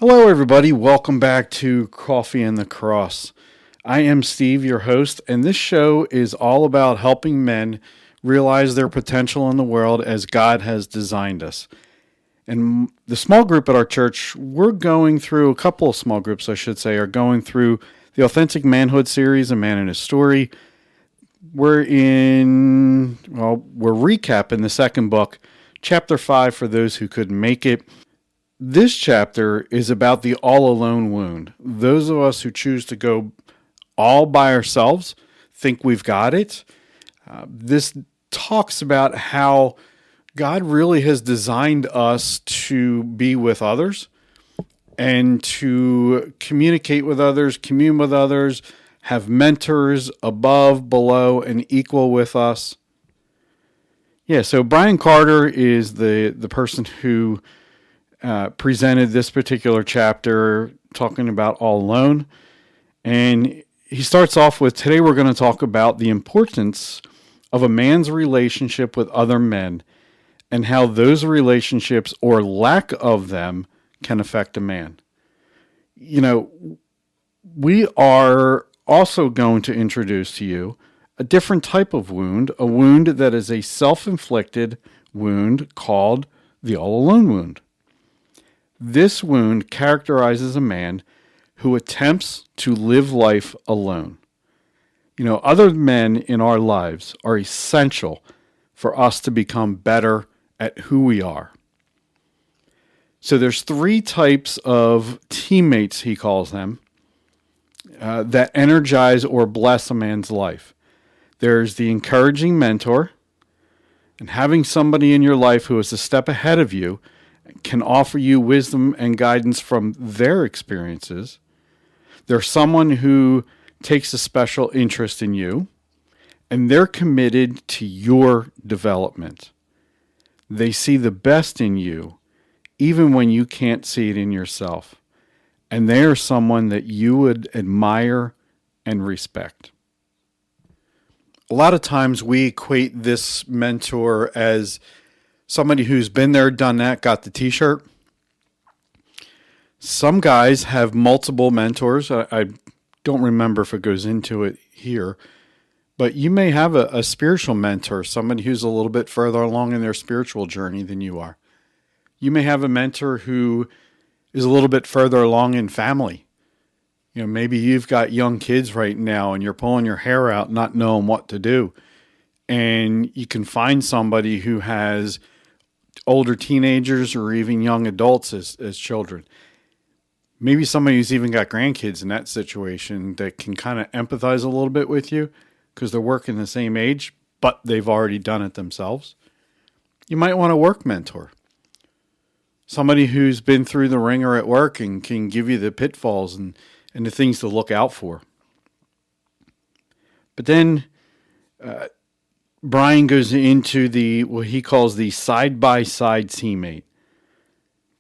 Hello, everybody. Welcome back to Coffee and the Cross. I am Steve, your host, and this show is all about helping men realize their potential in the world as God has designed us. And the small group at our church, we're going through a couple of small groups, I should say, are going through the Authentic Manhood series, A Man and His Story. We're recapping the second book, chapter 5 for those who couldn't make it. This chapter is about the all alone wound. Those of us who choose to go all by ourselves think we've got it. This talks about how God really has designed us to be with others and to communicate with others, commune with others, have mentors above, below, and equal with us. Yeah, so Brian Carter is the person who presented this particular chapter talking about all alone. And he starts off with, today we're going to talk about the importance of a man's relationship with other men and how those relationships or lack of them can affect a man. You know, we are also going to introduce to you a different type of wound, a wound that is a self-inflicted wound called the all alone wound. This wound characterizes a man who attempts to live life alone. You know, other men in our lives are essential for us to become better at who we are. So there's three types of teammates, he calls them, that energize or bless a man's life. There's the encouraging mentor, and having somebody in your life who is a step ahead of you can offer you wisdom and guidance from their experiences. There's someone who takes a special interest in you, and they're committed to your development. They see the best in you, even when you can't see it in yourself. And they are someone that you would admire and respect. A lot of times we equate this mentor as somebody who's been there, done that, got the t-shirt. Some guys have multiple mentors. I don't remember if it goes into it here, but you may have a spiritual mentor, somebody who's a little bit further along in their spiritual journey than you are. You may have a mentor who is a little bit further along in family. You know, maybe you've got young kids right now and you're pulling your hair out, not knowing what to do. And you can find somebody who has older teenagers or even young adults as children. Maybe somebody who's even got grandkids in that situation that can kind of empathize a little bit with you because they're working the same age, but they've already done it themselves. You might want a work mentor. Somebody who's been through the ringer at work and can give you the pitfalls and the things to look out for. But then Brian goes into what he calls the side-by-side teammate.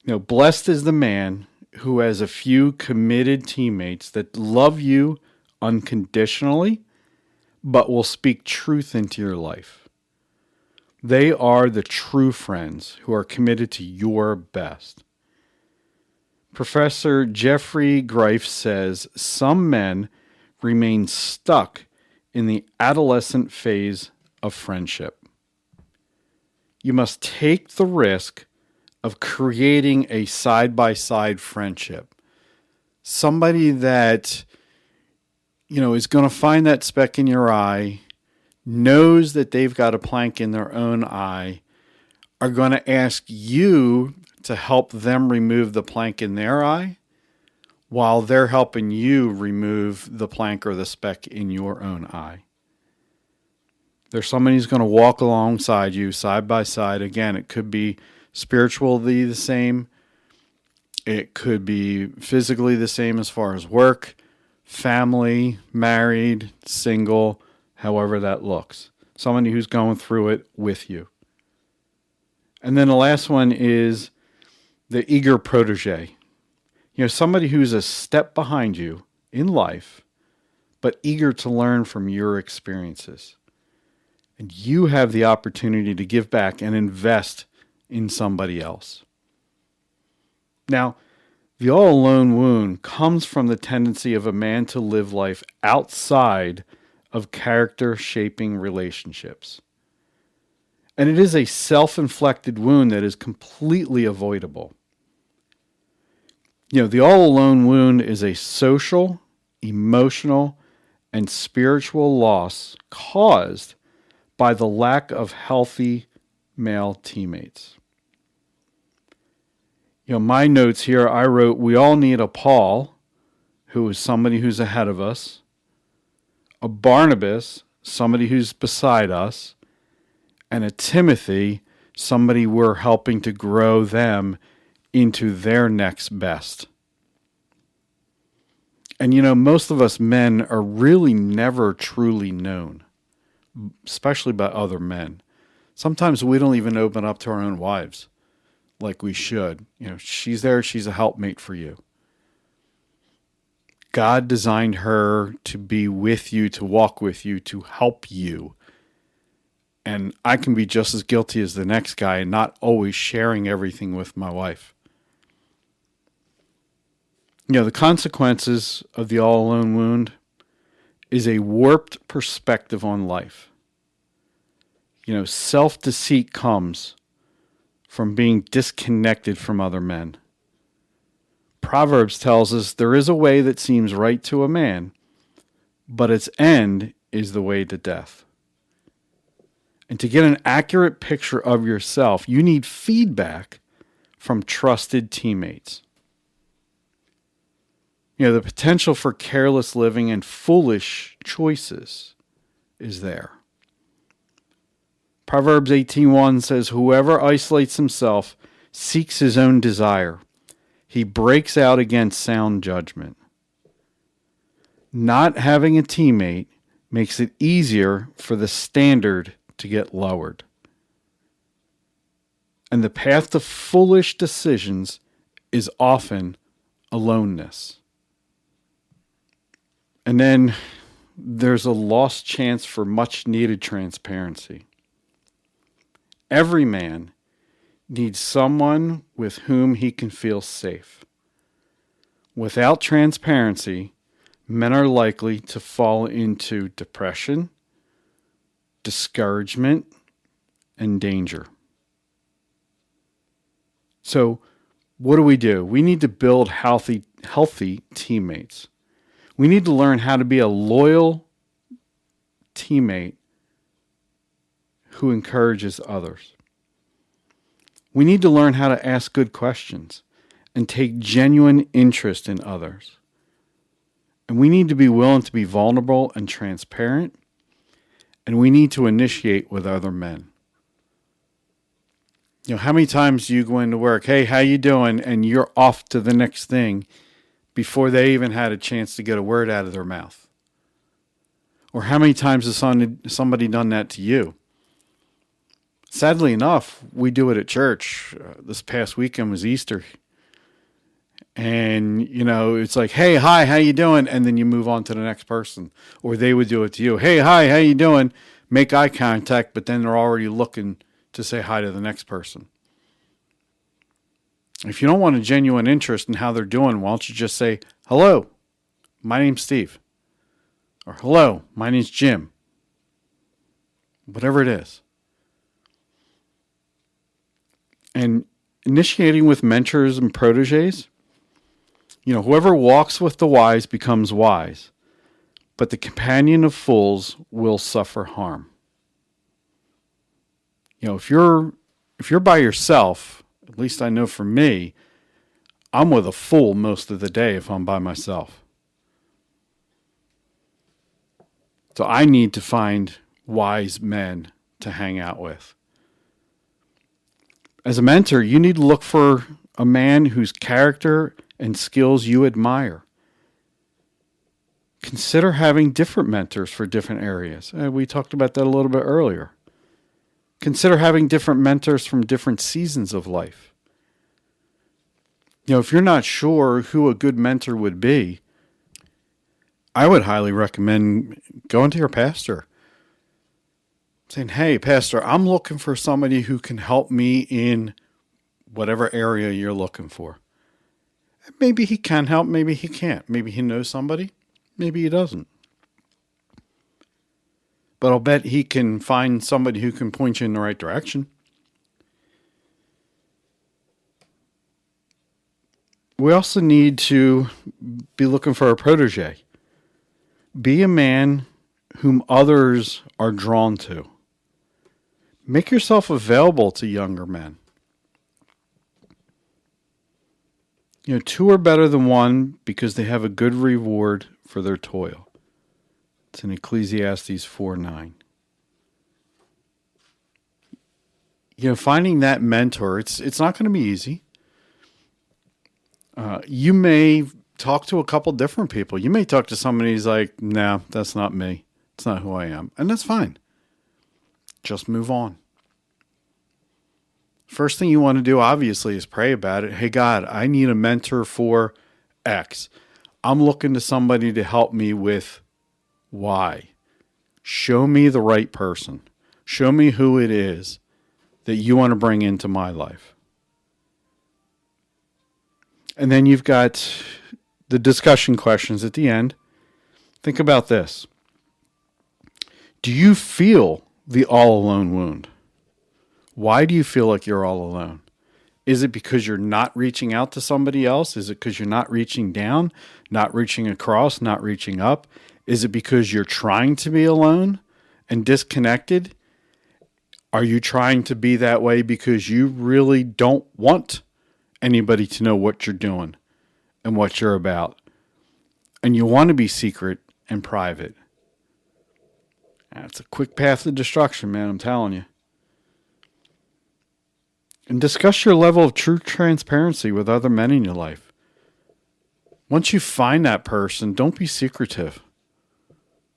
You know, blessed is the man who has a few committed teammates that love you unconditionally, but will speak truth into your life. They are the true friends who are committed to your best. Professor Jeffrey Greif says some men remain stuck in the adolescent phase of friendship. You must take the risk of creating a side-by-side friendship. Somebody that, you know, is going to find that speck in your eye, knows that they've got a plank in their own eye, are going to ask you to help them remove the plank in their eye while they're helping you remove the plank or the speck in your own eye. There's somebody who's going to walk alongside you side by side. Again, it could be spiritually the same. It could be physically the same as far as work, family, married, single, however that looks. Somebody who's going through it with you. And then the last one is the eager protege. You know, somebody who's a step behind you in life, but eager to learn from your experiences. And you have the opportunity to give back and invest in somebody else. Now, The all alone wound comes from the tendency of a man to live life outside of character shaping relationships. And it is a self inflicted wound that is completely avoidable. The all alone wound is a social, emotional, and spiritual loss caused by the lack of healthy male teammates. My notes here, I wrote, we all need a Paul, who is somebody who's ahead of us, a Barnabas, somebody who's beside us, and a Timothy, somebody we're helping to grow them into their next best. And most of us men are really never truly known, especially by other men. Sometimes we don't even open up to our own wives like we should. She's there, she's a helpmate for you. God designed her to be with you, to walk with you, to help you. And I can be just as guilty as the next guy and not always sharing everything with my wife. The consequences of the all alone wound is a warped perspective on life. Self-deceit comes from being disconnected from other men. Proverbs tells us there is a way that seems right to a man, but its end is the way to death. And to get an accurate picture of yourself, you need feedback from trusted teammates. The potential for careless living and foolish choices is there. Proverbs 18:1 says, whoever isolates himself seeks his own desire. He breaks out against sound judgment. Not having a teammate makes it easier for the standard to get lowered. And the path to foolish decisions is often aloneness. And then there's a lost chance for much needed transparency. Every man needs someone with whom he can feel safe. Without transparency, men are likely to fall into depression, discouragement, and danger. So, what do? We need to build healthy teammates. We need to learn how to be a loyal teammate who encourages others. We need to learn how to ask good questions and take genuine interest in others. And we need to be willing to be vulnerable and transparent. And we need to initiate with other men. How many times do you go into work, hey, how you doing? And you're off to the next thing before they even had a chance to get a word out of their mouth? Or how many times has somebody done that to you? Sadly enough, we do it at church. This past weekend was Easter. And, it's like, hey, hi, how you doing? And then you move on to the next person. Or they would do it to you. Hey, hi, how you doing? Make eye contact, but then they're already looking to say hi to the next person. If you don't want a genuine interest in how they're doing, why don't you just say, hello, my name's Steve. Or hello, my name's Jim. Whatever it is. And initiating with mentors and proteges, whoever walks with the wise becomes wise, but the companion of fools will suffer harm. If you're by yourself, at least I know for me, I'm with a fool most of the day if I'm by myself. So I need to find wise men to hang out with. As a mentor, you need to look for a man whose character and skills you admire. Consider having different mentors for different areas. We talked about that a little bit earlier. Consider having different mentors from different seasons of life. If you're not sure who a good mentor would be, I would highly recommend going to your pastor. Saying, hey, pastor, I'm looking for somebody who can help me in whatever area you're looking for. Maybe he can help, maybe he can't. Maybe he knows somebody, maybe he doesn't. But I'll bet he can find somebody who can point you in the right direction. We also need to be looking for a protege. Be a man whom others are drawn to. Make yourself available to younger men. Two are better than one because they have a good reward for their toil. It's in Ecclesiastes 4:9. Finding that mentor, it's not going to be easy. You may talk to a couple different people. You may talk to somebody who's like, no, that's not me. It's not who I am. And that's fine. Just move on. First thing you want to do, obviously, is pray about it. Hey, God, I need a mentor for X. I'm looking to somebody to help me with Y. Show me the right person. Show me who it is that you want to bring into my life. And then you've got the discussion questions at the end. Think about this. Do you feel the all alone wound? Why do you feel like you're all alone? Is it because you're not reaching out to somebody else? Is it because you're not reaching down, not reaching across, not reaching up? Is it because you're trying to be alone and disconnected? Are you trying to be that way because you really don't want anybody to know what you're doing and what you're about? And you want to be secret and private? That's a quick path to destruction, man, I'm telling you. And discuss your level of true transparency with other men in your life. Once you find that person, don't be secretive.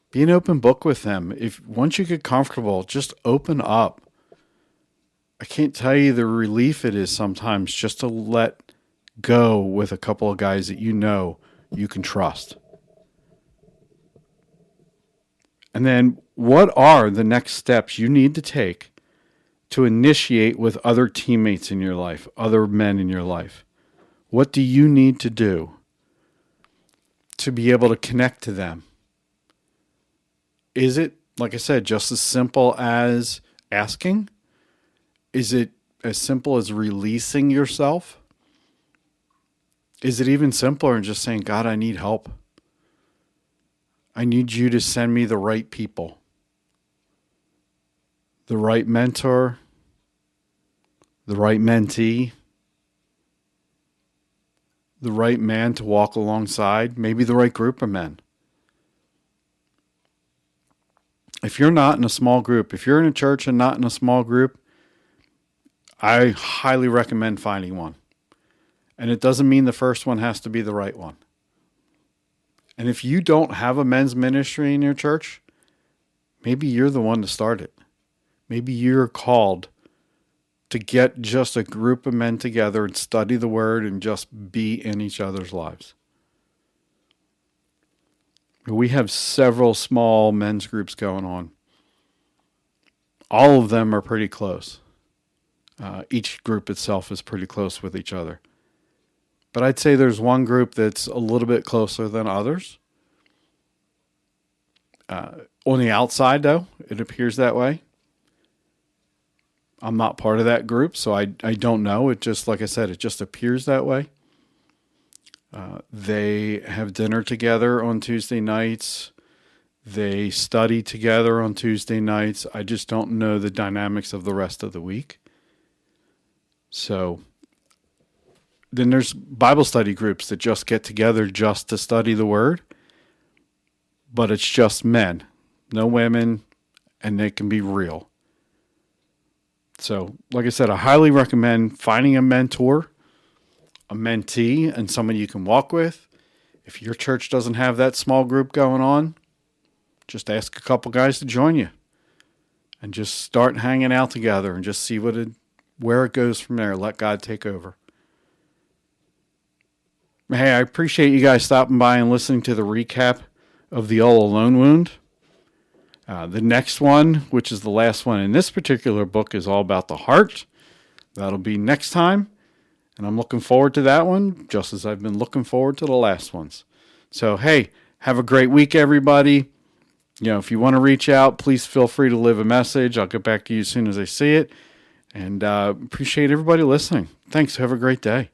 Be an open book with them. Once you get comfortable, just open up. I can't tell you the relief it is sometimes just to let go with a couple of guys that you can trust. And then what are the next steps you need to take to initiate with other teammates in your life, other men in your life? What do you need to do to be able to connect to them? Is it, like I said, just as simple as asking? Is it as simple as releasing yourself? Is it even simpler than just saying, God, I need help. I need you to send me the right people, the right mentor, the right mentee, the right man to walk alongside, maybe the right group of men. If you're not in a small group, if you're in a church and not in a small group, I highly recommend finding one. And it doesn't mean the first one has to be the right one. And if you don't have a men's ministry in your church, maybe you're the one to start it. Maybe you're called to get just a group of men together and study the word and just be in each other's lives. We have several small men's groups going on. All of them are pretty close. Each group itself is pretty close with each other. But I'd say there's one group that's a little bit closer than others. On the outside, though, it appears that way. I'm not part of that group, so I don't know. It just, like I said, it just appears that way. They have dinner together on Tuesday nights. They study together on Tuesday nights. I just don't know the dynamics of the rest of the week. So then there's Bible study groups that just get together just to study the word. But it's just men, no women, and they can be real. So, like I said, I highly recommend finding a mentor, a mentee, and someone you can walk with. If your church doesn't have that small group going on, just ask a couple guys to join you and just start hanging out together and just see where it goes from there. Let God take over. Hey, I appreciate you guys stopping by and listening to the recap of the All Alone Wound. The next one, which is the last one in this particular book, is all about the heart. That'll be next time. And I'm looking forward to that one, just as I've been looking forward to the last ones. So, hey, have a great week, everybody. If you want to reach out, please feel free to leave a message. I'll get back to you as soon as I see it. And appreciate everybody listening. Thanks. Have a great day.